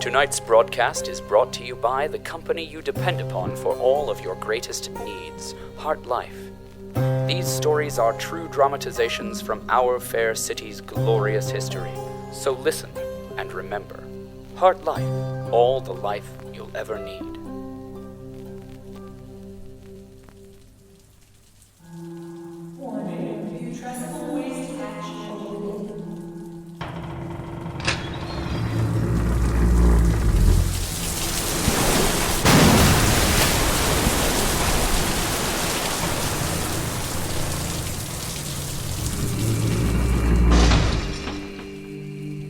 Tonight's broadcast is brought to you by the company you depend upon for all of your greatest needs, HartLife. These stories are true dramatizations from our fair city's glorious history. So listen and remember, HartLife, all the life you'll ever need. Warning, Putrescible Waste Action.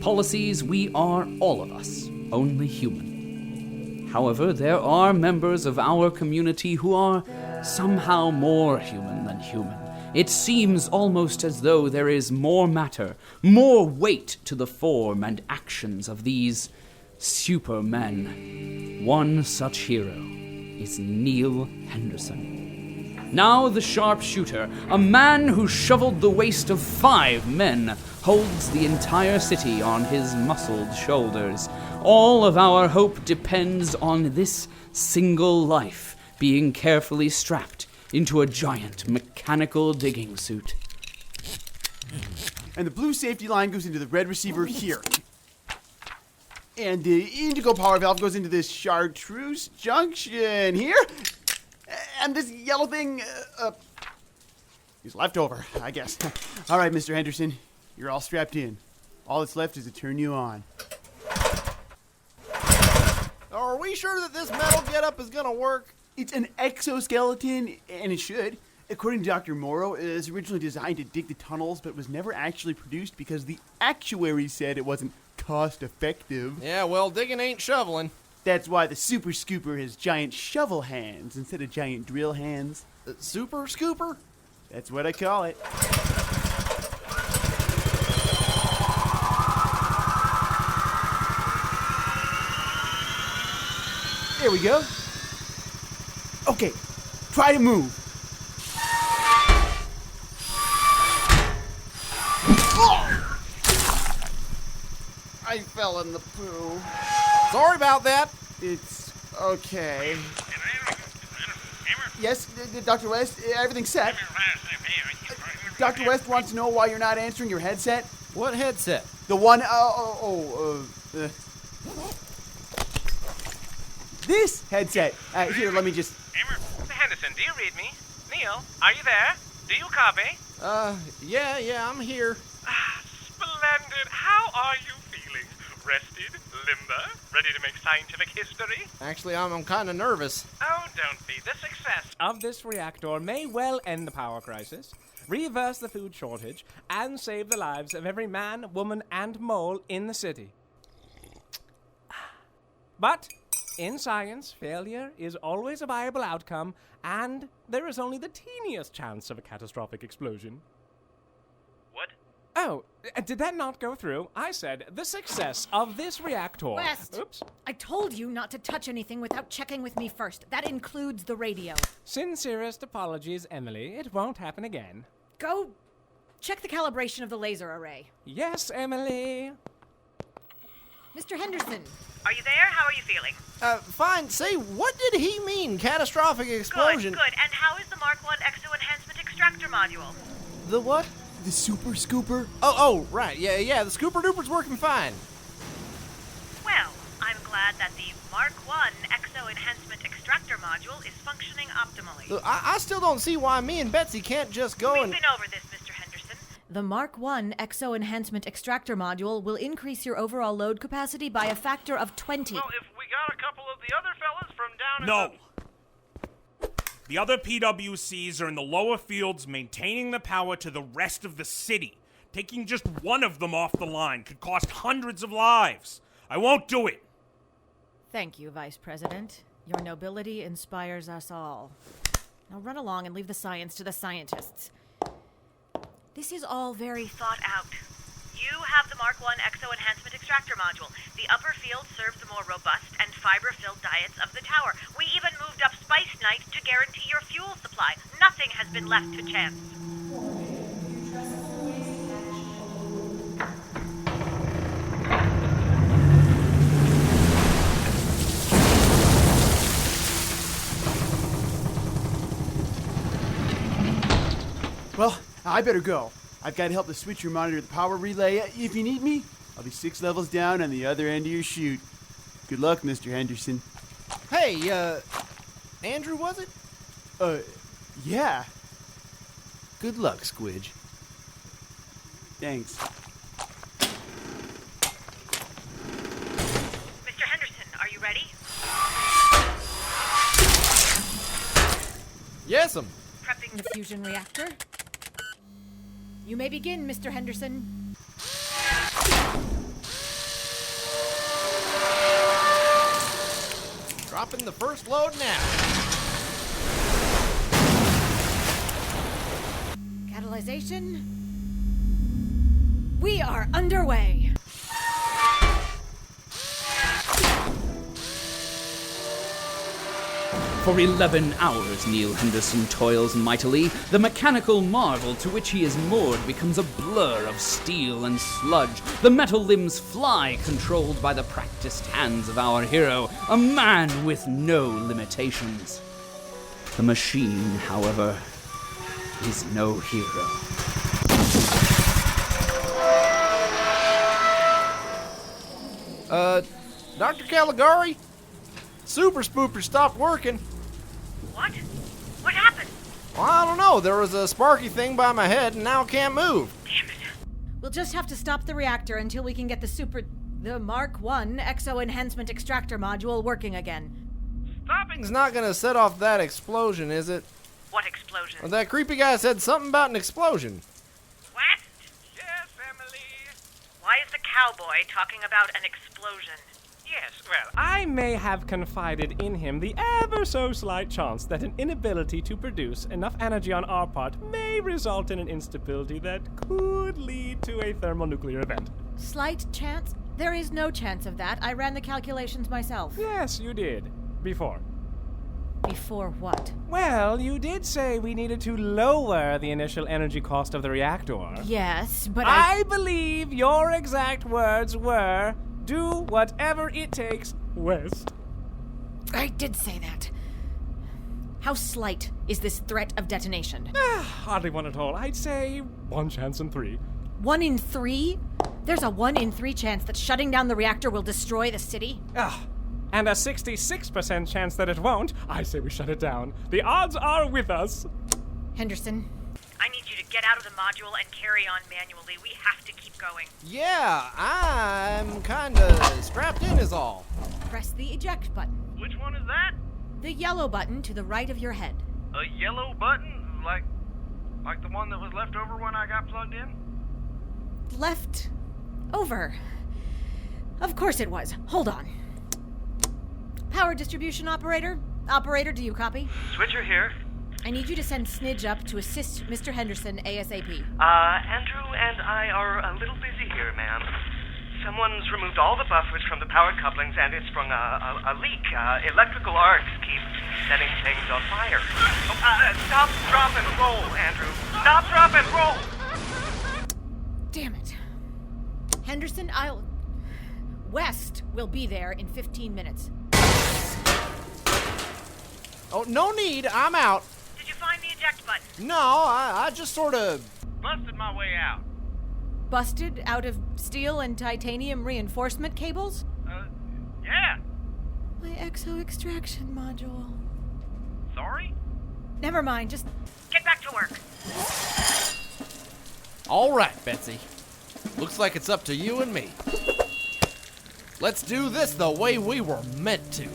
Policies, we are, all of us, only human. However, there are members of our community who are somehow more human than human. It seems almost as though there is more matter, more weight to the form and actions of these supermen. One such hero is Neal Henderson. Now the Sharp Chuter, a man who shoveled the waste of 5 men, holds the entire city on his muscled shoulders. All of our hope depends on this single life being carefully strapped into a giant mechanical digging suit. And the blue safety line goes into the red receiver here. And the indigo power valve goes into this chartreuse junction here. And this yellow thing, is leftover, I guess. All right, Mr. Henderson, you're all strapped in. All that's left is to turn you on. Are we sure that this metal getup is gonna work? It's an exoskeleton, and it should. According to Dr. Morrow, it was originally designed to dig the tunnels, but was never actually produced because the actuaries said it wasn't cost-effective. Yeah, well, digging ain't shoveling. That's why the Super Scooper has giant shovel hands instead of giant drill hands. Super Scooper? That's what I call it. There we go. Okay, try to move. I fell in the poo. Sorry about that. It's okay. Yes, Dr. West, everything's set. Dr. West wants to know why you're not answering your headset. What headset? The one, this headset. Here, let me just... Mr. Henderson, do you read me? Neal, are you there? Do you copy? Yeah, I'm here. Splendid. How are you feeling? Rested? Limber? Ready to make scientific history? Actually, I'm kind of nervous. Oh, don't be. The success of this reactor may well end the power crisis, reverse the food shortage, and save the lives of every man, woman, and mole in the city. But in science, failure is always a viable outcome, and there is only the teeniest chance of a catastrophic explosion. What? Oh, did that not go through? I said the success of this reactor. West! Oops. I told you not to touch anything without checking with me first. That includes the radio. Sincerest apologies, Emily. It won't happen again. Go check the calibration of the laser array. Yes, Emily. Mr. Henderson. Are you there? How are you feeling? Fine. Say, what did he mean, catastrophic explosion? Good. And how is the Mark I Exo Enhancement Extractor Module? The what? The Super Scooper? Oh, right. Yeah, the Scooper Duper's working fine. Well, I'm glad that the Mark I Exo Enhancement Extractor Module is functioning optimally. I still don't see why me and Betsy can't just go We've and... been over this, Mr. Henderson. The Mark I Exo Enhancement Extractor Module will increase your overall load capacity by a factor of 20. Well, if we got a couple of the other fellas from down No. The other PWCs are in the lower fields maintaining the power to the rest of the city. Taking just one of them off the line could cost hundreds of lives. I won't do it. Thank you, Vice President. Your nobility inspires us all. Now run along and leave the science to the scientists. This is all very thought out. You have the Mark I Exo Enhancement Extractor Module. The upper field serves the more robust and fiber-filled diets of the tower. We even moved up Spice Night to guarantee your fuel supply. Nothing has been left to chance. I better go. I've got to help the switcher monitor the power relay. If you need me, I'll be 6 levels down on the other end of your chute. Good luck, Mr. Henderson. Hey, Andrew, was it? Yeah. Good luck, Squidge. Thanks. Mr. Henderson, are you ready? Yes'm. Prepping The fusion reactor. You may begin, Mr. Henderson. Dropping the first load now. Catalyzation. We are underway. For 11 hours, Neal Henderson toils mightily. The mechanical marvel to which he is moored becomes a blur of steel and sludge. The metal limbs fly, controlled by the practiced hands of our hero, a man with no limitations. The machine, however, is no hero. Dr. Caligari? Super Spooper stopped working. What? What happened? Well, I don't know. There was a sparky thing by my head, and now I can't move. Damn it. We'll just have to stop the reactor until we can get the Mark I Exo Enhancement Extractor Module working again. Stopping's not gonna set off that explosion, is it? What explosion? Well, that creepy guy said something about an explosion. West? Yes, Emily? Why is the cowboy talking about an explosion? Yes, well, I may have confided in him the ever so slight chance that an inability to produce enough energy on our part may result in an instability that could lead to a thermonuclear event. Slight chance? There is no chance of that. I ran the calculations myself. Yes, you did. Before. Before what? Well, you did say we needed to lower the initial energy cost of the reactor. Yes, but I believe your exact words were, do whatever it takes, West. I did say that. How slight is this threat of detonation? Hardly one at all. I'd say 1 chance in 3. 1 in 3? There's a 1 in 3 chance that shutting down the reactor will destroy the city? And a 66% chance that it won't. I say we shut it down. The odds are with us. Henderson, I need you to get out of the module and carry on manually. We have to keep going. Yeah, I'm kinda strapped in is all. press the eject button. Which one is that? The yellow button to the right of your head. A yellow button? Like the one that was left over when I got plugged in? Left over. Of course it was. Hold on. Power distribution operator? Operator, do you copy? Switcher here. I need you to send Snidge up to assist Mr. Henderson ASAP. Andrew and I are a little busy here, ma'am. Someone's removed all the buffers from the power couplings and it's sprung a leak. Electrical arcs keep setting things on fire. Stop, drop, and roll, Andrew. Stop, drop, and roll! Damn it. Henderson, West will be there in 15 minutes. Oh, no need. I'm out. Did you find the eject button? No, I just sort of... Busted my way out. Busted out of steel and titanium reinforcement cables? Yeah. My exo extraction module. Sorry? Never mind, just Get back to work. All right, Betsy. Looks like it's up to you and me. Let's do this the way we were meant to.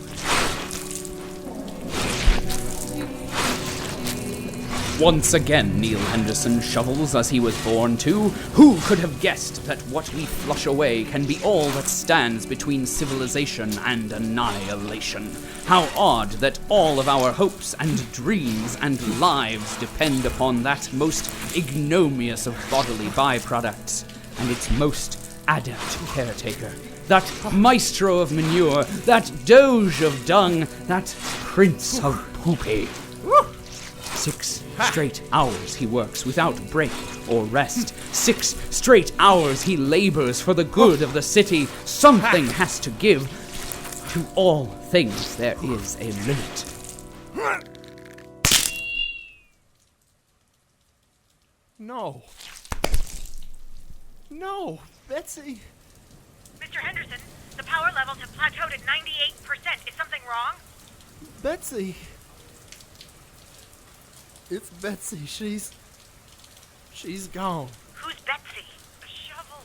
Once again, Neal Henderson shovels as he was born to. Who could have guessed that what we flush away can be all that stands between civilization and annihilation? How odd that all of our hopes and dreams and lives depend upon that most ignominious of bodily byproducts, and its most adept caretaker. That maestro of manure, that doge of dung, that prince of poopy. 6 straight hours he works without break or rest. 6 straight hours he labors for the good of the city. Something has to give. To all things there is a limit. No. No, Betsy. Mr. Henderson, the power levels have plateaued at 98%. Is something wrong? Betsy. It's Betsy. She's gone. Who's Betsy? A shovel.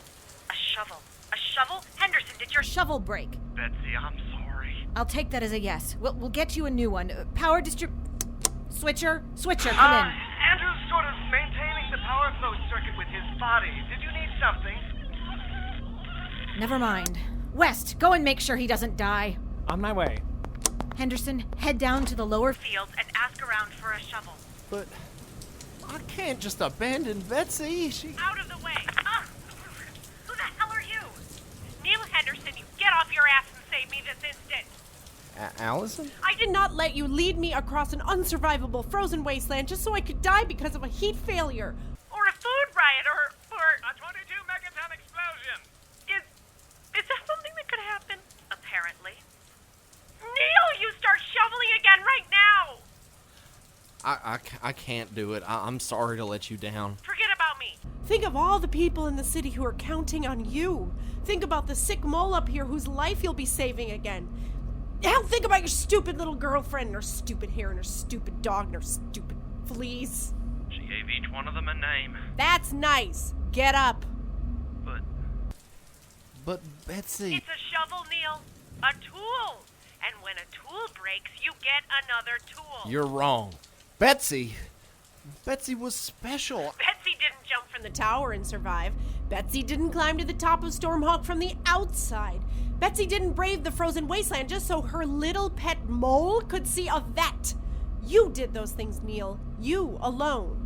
A shovel. A shovel? Henderson, did your Shovel break. Betsy, I'm sorry. I'll take that as a yes. We'll get you a new one. Power Switcher, come in. Andrew's sort of maintaining the power flow circuit with his body. Did you need something? Never mind. West, go and make sure he doesn't die. On my way. Henderson, head down to the lower fields and ask around for a shovel? But I can't just abandon Betsy. Out of the way. Who the hell are you? Neal Henderson, you get off your ass and save me this instant. Alison? I did not let you lead me across an unsurvivable frozen wasteland just so I could die because of a heat failure. Or a food riot, or a 22 megaton explosion. Is that something that could happen? Apparently. Neal, you start shoveling again right now! I can't do it. I'm sorry to let you down. Forget about me. Think of all the people in the city who are counting on you. Think about the sick mole up here whose life you'll be saving again. Hell, think about your stupid little girlfriend and her stupid hair and her stupid dog and her stupid fleas. She gave each one of them a name. That's nice. Get up. But Betsy... It's a shovel, Neal. A tool. And when a tool breaks, you get another tool. You're wrong. Betsy was special. Betsy didn't jump from the tower and survive. Betsy didn't climb to the top of Stormhawk from the outside. Betsy didn't brave the frozen wasteland just so her little pet mole could see a vet. You did those things, Neal. You alone.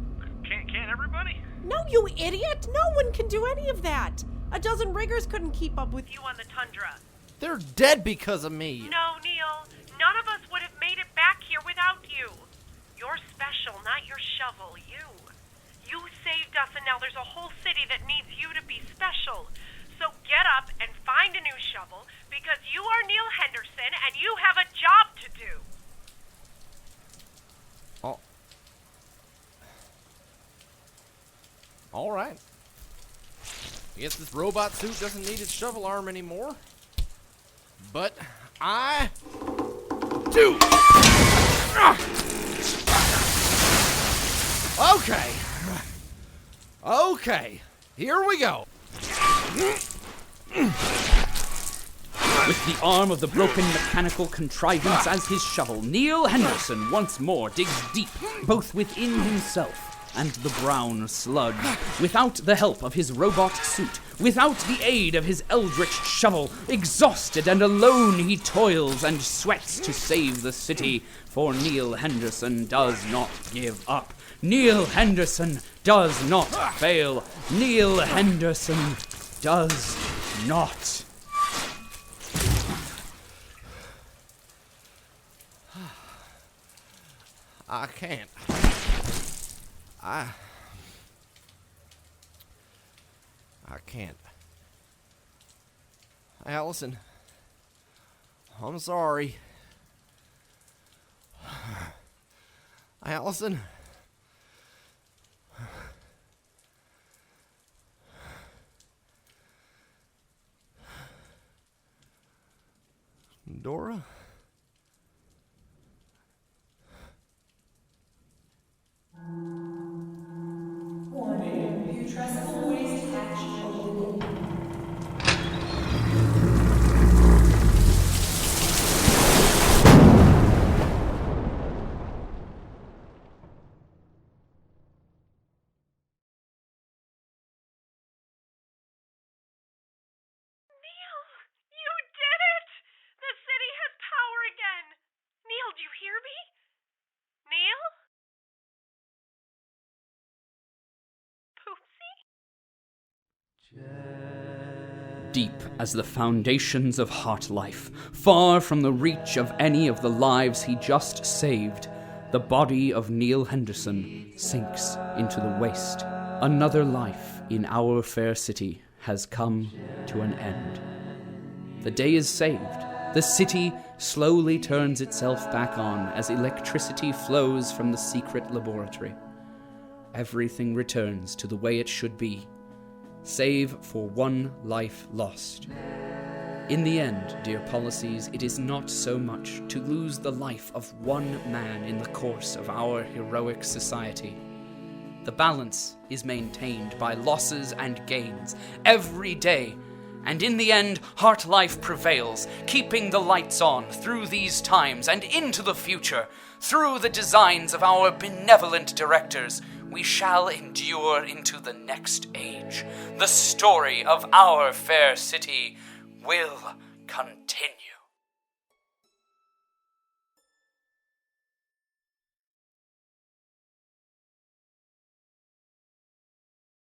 Can't everybody? No, you idiot. No one can do any of that. A dozen riggers couldn't keep up with You on the tundra. They're dead because of me. No, Neal. None of us would have made it back here without you. You're special, not your shovel. You saved us, and now there's a whole city that needs you to be special. So get up and find a new shovel, because you are Neal Henderson, and you have a job to do. Oh. All right. I guess this robot suit doesn't need its shovel arm anymore. But I do. Okay. Here we go. With the arm of the broken mechanical contrivance as his shovel, Neal Henderson once more digs deep, both within himself and the brown sludge. Without the help of his robot suit, without the aid of his eldritch shovel, exhausted and alone he toils and sweats to save the city, for Neal Henderson does not give up. Neal Henderson does not fail. Neal Henderson does not. I can't. I can't. Alison, I'm sorry. Alison. Dora? Warning, Putrescible Waste hatch open. Do you hear me? Neal? Poopsie? Deep as the foundations of HartLife, far from the reach of any of the lives he just saved, the body of Neal Henderson sinks into the waste. Another life in our fair city has come to an end. The day is saved. The city slowly turns itself back on as electricity flows from the secret laboratory. everything returns to the way it should be, save for one life lost. In the end, dear policies, it is not so much to lose the life of one man in the course of our heroic society. The balance is maintained by losses and gains every day, and in the end, HartLife prevails, keeping the lights on through these times and into the future. Through the designs of our benevolent directors, we shall endure into the next age. The story of our fair city will continue.